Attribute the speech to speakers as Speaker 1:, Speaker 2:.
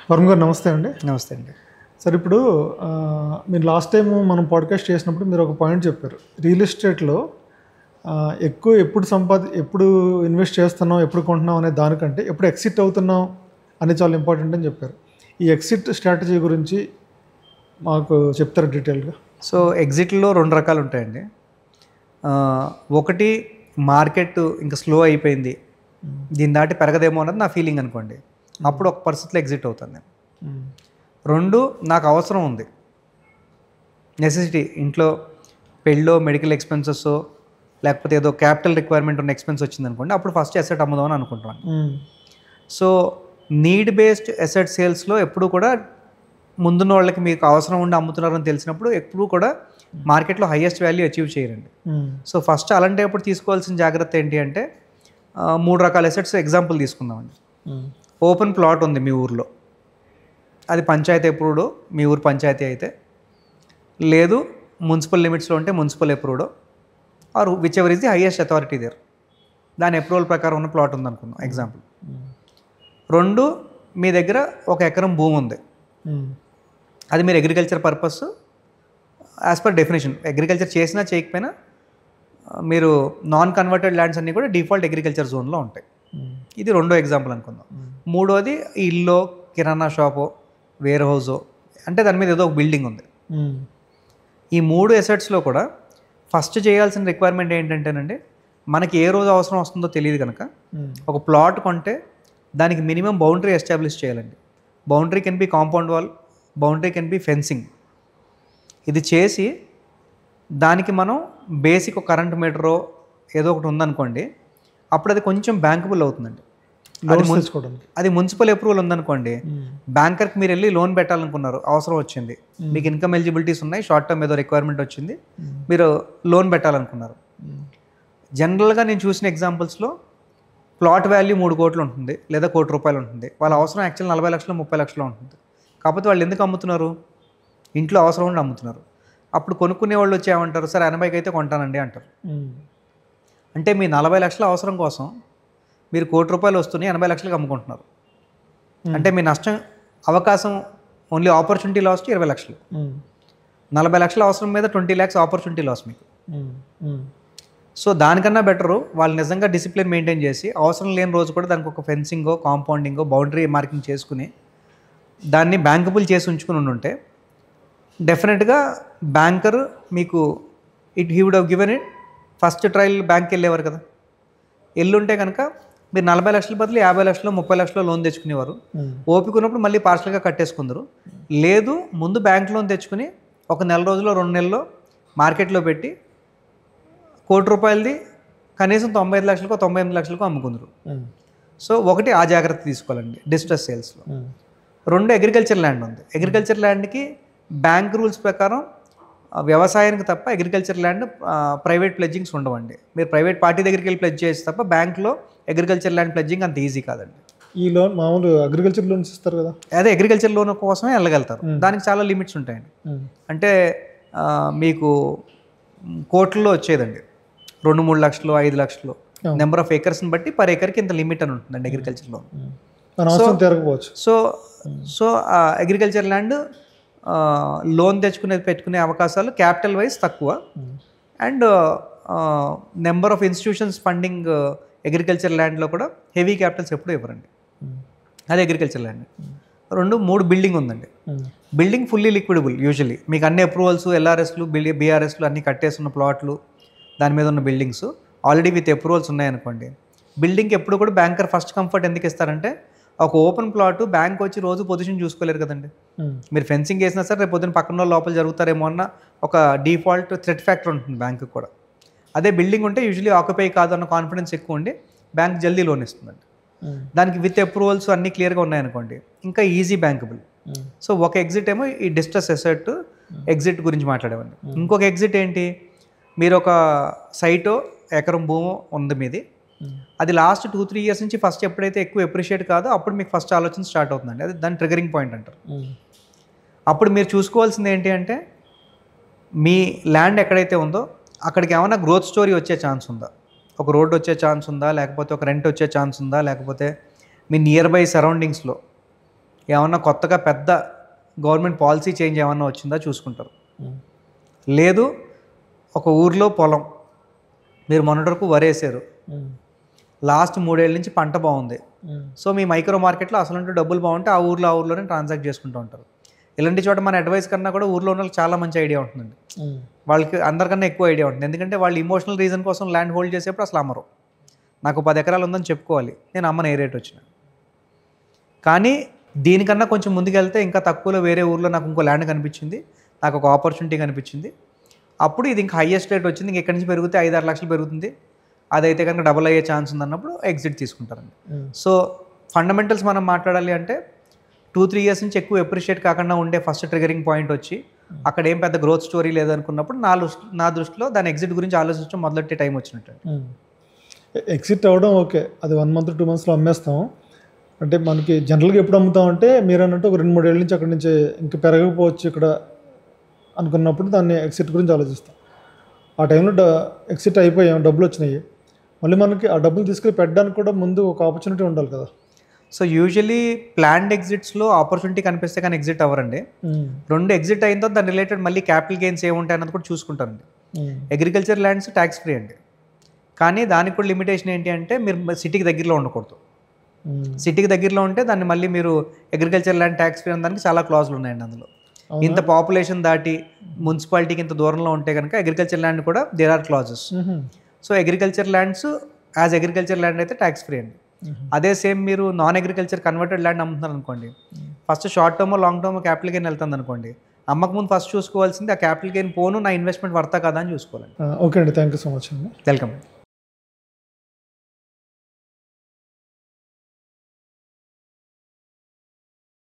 Speaker 1: వరుణ్ గారు నమస్తే అండి.
Speaker 2: నమస్తే అండి.
Speaker 1: సార్ ఇప్పుడు మీరు లాస్ట్ టైం మనం పాడ్కాస్ట్ చేసినప్పుడు మీరు ఒక పాయింట్ చెప్పారు. రియల్ ఎస్టేట్లో ఎక్కువ ఎప్పుడు ఇన్వెస్ట్ చేస్తున్నాం, ఎప్పుడు కొంటున్నాం అనే దానికంటే ఎప్పుడు ఎగ్జిట్ అవుతున్నాం అనేది చాలా ఇంపార్టెంట్ అని చెప్పారు. ఈ ఎగ్జిట్ స్ట్రాటజీ గురించి మాకు చెప్తారు డీటెయిల్గా?
Speaker 2: సో ఎగ్జిట్లో 2 రకాలు ఉంటాయండి. ఒకటి, మార్కెట్ ఇంకా స్లో అయిపోయింది, దీని దాటి పెరగదేమో అన్నది నా ఫీలింగ్ అనుకోండి. అప్పుడు ఒక పరిస్థితిలో ఎగ్జిట్ అవుతాను నేను. 2, నాకు అవసరం ఉంది, నెసెసిటీ, ఇంట్లో పెళ్ళో మెడికల్ ఎక్స్పెన్సెస్ లేకపోతే ఏదో క్యాపిటల్ రిక్వైర్మెంట్ ఉన్న ఎక్స్పెన్స్ వచ్చింది అనుకోండి, అప్పుడు ఫస్ట్ అసెట్ అమ్ముదామని అనుకుంటున్నాను. సో నీడ్ బేస్డ్ అసెట్ సేల్స్లో ఎప్పుడు కూడా ముందున్న వాళ్ళకి మీకు అవసరం ఉండి అమ్ముతున్నారని తెలిసినప్పుడు ఎప్పుడు కూడా మార్కెట్లో హైయెస్ట్ వాల్యూ అచీవ్ చేయరండి. సో ఫస్ట్ అలాంటప్పుడు తీసుకోవాల్సిన జాగ్రత్త ఏంటి అంటే 3 రకాల అసెట్స్ ఎగ్జాంపుల్ తీసుకుందామండి. ఓపెన్ ప్లాట్ ఉంది మీ ఊర్లో, అది పంచాయతీ అప్రూవ్డ్, మీ ఊరు పంచాయతీ అయితే, లేదు మున్సిపల్ లిమిట్స్లో ఉంటే municipal approved, or whichever is the highest authority there, దాని అప్రూవల్ ప్రకారం ఉన్న ప్లాట్ ఉంది అనుకుందాం ఎగ్జాంపుల్. 2, మీ దగ్గర 1 ఎకరం భూమి ఉంది, అది మీరు agriculture purpose as per definition, agriculture చేసినా చేయకపోయినా మీరు నాన్ కన్వర్టెడ్ ల్యాండ్స్ అన్నీ కూడా డిఫాల్ట్ అగ్రికల్చర్ జోన్లో ఉంటాయి. ఇది 2వ ఎగ్జాంపుల్ అనుకుందాం. 3వది ఇల్లు, కిరాణా షాపు, వేర్ హౌజో, అంటే దాని మీద ఏదో ఒక బిల్డింగ్ ఉంది. ఈ 3 అసెట్స్లో కూడా ఫస్ట్ చేయాల్సిన రిక్వైర్మెంట్ ఏంటంటేనండి, మనకి ఏ రోజు అవసరం వస్తుందో తెలియదు కనుక ఒక ప్లాట్ కొంటే దానికి మినిమం బౌండరీ ఎస్టాబ్లిష్ చేయాలండి. Boundary can be compound wall, boundary can be fencing. ఇది చేసి దానికి మనం బేసిక్ కరెంట్ మీటరో ఏదో ఒకటి ఉందనుకోండి, అప్పుడు అది కొంచెం బ్యాంకబుల్ అవుతుందండి. అది మున్సిపల్ అప్రూవల్ ఉందనుకోండి, బ్యాంకర్కి మీరు వెళ్ళి లోన్ పెట్టాలనుకున్నారు, అవసరం వచ్చింది, మీకు ఇన్కమ్ ఎలిజిబిలిటీస్ ఉన్నాయి, షార్ట్ టర్మ్ ఏదో రిక్వైర్మెంట్ వచ్చింది, మీరు లోన్ పెట్టాలనుకున్నారు. జనరల్గా నేను చూసిన ఎగ్జాంపుల్స్లో ప్లాట్ వాల్యూ 3 కోట్లు ఉంటుంది లేదా 1 కోటి రూపాయలు ఉంటుంది. వాళ్ళ అవసరం యాక్చువల్ 40 లక్షలు 30 లక్షలు ఉంటుంది. కాకపోతే వాళ్ళు ఎందుకు అమ్ముతున్నారు? ఇంట్లో అవసరం ఉండి అమ్ముతున్నారు. అప్పుడు కొనుక్కునే వాళ్ళు వచ్చి ఏమంటారు, సరే 80కి అయితే కొంటానండి అంటారు. అంటే మీ 40 లక్షల అవసరం కోసం మీరు 1 కోటి రూపాయలు వస్తున్నాయి 80 లక్షలకు అమ్ముకుంటున్నారు. అంటే మీ నష్టం అవకాశం ఓన్లీ ఆపర్చునిటీ లాస్కి 20 లక్షలు, 40 లక్షల అవసరం మీద 20 lakhs ఆపర్చునిటీ లాస్ మీకు. సో దానికన్నా బెటరు వాళ్ళు నిజంగా డిసిప్లిన్ మెయింటైన్ చేసి అవసరం లేని రోజు కూడా దానికి ఒక ఫెన్సింగో, కాంపౌండింగో, బౌండరీ మార్కింగ్ చేసుకుని దాన్ని బ్యాంకబుల్ చేసి ఉంచుకుని ఉంటే డెఫినెట్గా బ్యాంకర్ మీకు he would have given it. First trial బ్యాంక్కి వెళ్ళేవారు కదా, ఎల్లుంటే కనుక మీరు 40 లక్షల బదులు 50 లక్షలు 30 లక్షలు లోన్ తెచ్చుకునేవారు. ఓపిక ఉన్నప్పుడు మళ్ళీ పార్షల్గా కట్టేసుకుందరు. లేదు, ముందు బ్యాంక్ లోన్ తెచ్చుకుని 1 నెల రోజుల్లో 2 నెలల్లో మార్కెట్లో పెట్టి 1 కోటి రూపాయలది కనీసం 95 లక్షలకో 98 లక్షలకో అమ్ముకుందరు. సో ఒకటి ఆ జాగ్రత్త తీసుకోవాలండి డిస్ట్రెస్ సేల్స్లో. 2, అగ్రికల్చర్ ల్యాండ్ ఉంది. అగ్రికల్చర్ ల్యాండ్కి బ్యాంక్ రూల్స్ ప్రకారం వ్యవసాయానికి తప్ప అగ్రికల్చర్ ల్యాండ్ ప్రైవేట్ ప్లెడ్జింగ్స్ ఉండవండి. మీరు ప్రైవేట్ పార్టీ దగ్గరికి వెళ్ళి ప్లెడ్జ్ చేసి తప్ప బ్యాంక్లో అగ్రికల్చర్ ల్యాండ్ ప్లెడ్జింగ్ అంత ఈజీ కాదండి.
Speaker 1: ఈ లోన్ మామూలు అగ్రికల్చర్ లోన్స్ ఇస్తారు కదా,
Speaker 2: అదే అగ్రికల్చర్ లోన్ కోసమే వెళ్ళగలుగుతారు. దానికి చాలా లిమిట్స్ ఉంటాయండి. అంటే మీకు కోట్లలో వచ్చేదండి 2-3 లక్షలు 5 లక్షలు నెంబర్ ఆఫ్ ఏకర్స్ని బట్టి పర్ ఏకర్కి ఇంత లిమిట్ అని ఉంటుందండి agriculture loan. So agriculture land loan పెట్టుకునే అవకాశాలు క్యాపిటల్ వైజ్ తక్కువ, and number of institutions funding agriculture ల్యాండ్లో కూడా హెవీ క్యాపిటల్స్ ఎప్పుడు ఇవ్వరండి. అది అగ్రికల్చర్ ల్యాండ్. 2, 3 బిల్డింగ్ ఉందండి. బిల్డింగ్ ఫుల్లీ లిక్విడబుల్ యూజువలీ, మీకు అన్ని అప్రూవల్స్, LRSలు, BRSలు అన్నీ కట్టేస్తున్న ప్లాట్లు, దాని మీద ఉన్న బిల్డింగ్స్ ఆల్రెడీ విత్ అప్రూవల్స్ ఉన్నాయనుకోండి, బిల్డింగ్కి ఎప్పుడు కూడా బ్యాంకర్ ఫస్ట్ కంఫర్ట్ ఎందుకు ఇస్తారంటే, ఒక ఓపెన్ ప్లాట్ బ్యాంక్ వచ్చి రోజు పొజిషన్ చూసుకోలేరు కదండి. మీరు ఫెన్సింగ్ వేసినా సరే రేపు పొద్దున్న పక్కన లోపల జరుగుతారేమో అన్న ఒక డిఫాల్ట్ థ్రెట్ ఫ్యాక్టర్ ఉంటుంది బ్యాంకు కూడా. అదే బిల్డింగ్ ఉంటే యూజువలీ ఆక్యుపై కాదు అన్న కాన్ఫిడెన్స్ ఎక్కువ ఉండి బ్యాంక్ జల్దీ లోన్ ఇస్తుందండి. దానికి విత్ అప్రూవల్స్ అన్నీ క్లియర్గా ఉన్నాయనుకోండి, ఇంకా ఈజీ బ్యాంకబుల్. సో ఒక ఎగ్జిట్ ఏమో ఈ డిస్ట్రెస్ అసెట్ ఎగ్జిట్ గురించి మాట్లాడేవాడిని. ఇంకొక ఎగ్జిట్ ఏంటి, మీరు ఒక సైటో ఎకరం భూమో ఉంది మీది, అది లాస్ట్ 2-3 years నుంచి ఫస్ట్ ఎప్పుడైతే ఎక్కువ ఎప్రిషియేట్ కాదో అప్పుడు మీకు ఫస్ట్ ఆలోచన స్టార్ట్ అవుతుందండి. అది దాని ట్రిగరింగ్ పాయింట్ అంటారు. అప్పుడు మీరు చూసుకోవాల్సింది ఏంటి అంటే, మీ ల్యాండ్ ఎక్కడైతే ఉందో అక్కడికి ఏమైనా గ్రోత్ స్టోరీ వచ్చే ఛాన్స్ ఉందా, ఒక రోడ్ వచ్చే ఛాన్స్ ఉందా, లేకపోతే ఒక రెంట్ వచ్చే ఛాన్స్ ఉందా, లేకపోతే మీ నియర్ బై సరౌండింగ్స్లో ఏమన్నా కొత్తగా పెద్ద గవర్నమెంట్ పాలసీ చేంజ్ ఏమన్నా వచ్చిందా చూసుకుంటారు. లేదు ఒక ఊర్లో పొలం మీరు మొన్నటి వరకు వరేసారు, లాస్ట్ 3 ఏళ్ళ నుంచి పంట బాగుంది, సో మీ మైక్రో మార్కెట్లో అసలు డబ్బులు బాగుంటే ఆ ఊర్లోనే ట్రాన్సాక్ట్ చేసుకుంటూ ఉంటారు. ఇలాంటి చోట మన అడ్వైస్ కన్నా కూడా ఊర్లో ఉన్న వాళ్ళకి చాలా మంచి ఐడియా ఉంటుందండి. వాళ్ళకి అందరికన్నా ఎక్కువ ఐడియా ఉంటుంది. ఎందుకంటే వాళ్ళు ఇమోషనల్ రీజన్ కోసం ల్యాండ్ హోల్డ్ చేసేప్పుడు అసలు అమ్మరు. నాకు 10 ఎకరాలు ఉందని చెప్పుకోవాలి, నేను అమ్మను ఏ రేట్ వచ్చిన. కానీ దీనికన్నా కొంచెం ముందుకెళ్తే ఇంకా తక్కువలో వేరే ఊర్లో నాకు ఇంకో ల్యాండ్ కనిపించింది, నాకు ఒక ఆపర్చునిటీ కనిపించింది, అప్పుడు ఇది ఇంకా హైయెస్ట్ రేట్ వచ్చింది, ఇంక ఎక్కడి నుంచి పెరిగితే 5-6 లక్షలు పెరుగుతుంది, అదైతే కనుక డబుల్ అయ్యే ఛాన్స్ ఉందన్నప్పుడు ఎగ్జిట్ తీసుకుంటారండి. సో ఫండమెంటల్స్ మనం మాట్లాడాలి అంటే 2-3 ఇయర్స్ నుంచి ఎక్కువ ఎప్రిషియేట్ కాకుండా ఉండే ఫస్ట్ ట్రిగరింగ్ పాయింట్ వచ్చి అక్కడ ఏం పెద్ద గ్రోత్ స్టోరీ లేదనుకున్నప్పుడు నా దృష్టిలో దాని ఎగ్జిట్ గురించి ఆలోచించడం మొదలెట్టే టైం వచ్చినట్టు.
Speaker 1: ఎగ్జిట్ అవ్వడం ఓకే, అది 1 month 2 monthsలో అమ్మేస్తాం. అంటే మనకి జనరల్గా ఎప్పుడు అమ్ముతాం అంటే మీరు అన్నట్టు ఒక 2-3 ఏళ్ళ నుంచి అక్కడి నుంచి ఇంకా పెరగకపోవచ్చు ఇక్కడ అనుకున్నప్పుడు దాన్ని ఎగ్జిట్ గురించి ఆలోచిస్తాం. ఆ టైంలో ఎగ్జిట్ అయిపోయాం, డబ్బులు వచ్చినాయి, మళ్ళీ మనకి ఆ డబ్బులు తీసుకెళ్ళి పెట్టడానికి కూడా ముందు ఒక ఆపర్చునిటీ ఉండాలి కదా.
Speaker 2: సో యూజువలీ ప్లాన్డ్ ఎగ్జిట్స్లో ఆపర్చునిటీ కనిపిస్తే కానీ ఎగ్జిట్ అవ్వరండి. 2 ఎగ్జిట్ అయిన తర్వాత దాని రిలేటెడ్ మళ్ళీ క్యాపిటల్ గెయిన్స్ ఏముంటాయి అన్నది కూడా చూసుకుంటారండి. అగ్రికల్చర్ ల్యాండ్స్ ట్యాక్స్ ఫ్రీ అండి, కానీ దానికి కూడా లిమిటేషన్ ఏంటి అంటే మీరు సిటీకి దగ్గరలో ఉండకూడదు. సిటీకి దగ్గరలో ఉంటే దాన్ని మళ్ళీ మీరు అగ్రికల్చర్ ల్యాండ్ ట్యాక్స్ ఫ్రీ దానికి చాలా క్లాజులు ఉన్నాయండి అందులో. ఇంత పాపులేషన్ దాటి మున్సిపాలిటీకి ఇంత దూరంలో ఉంటే కనుక అగ్రికల్చర్ ల్యాండ్ కూడా there are clauses. So agriculture lands as agriculture land అయితే ట్యాక్స్ ఫ్రీ అండి. అదే సేమ్ మీరు నాన్ అగ్రికల్చర్ కన్వర్టెడ్ ల్యాండ్ అమ్ముతున్నారు అనుకోండి, first short term long term capital gain వెళ్తుంది అనుకోండి, అమ్మక ముందు ఫస్ట్ చూసుకోవాల్సింది ఆ క్యాపిటల్ గెయిన్ పోను నా ఇన్వెస్ట్మెంట్ వర్తా కదా అని చూసుకోవాలి.
Speaker 1: ఓకే అండి, థ్యాంక్ యూ సో మచ్ అండి.
Speaker 2: వెల్కమ్.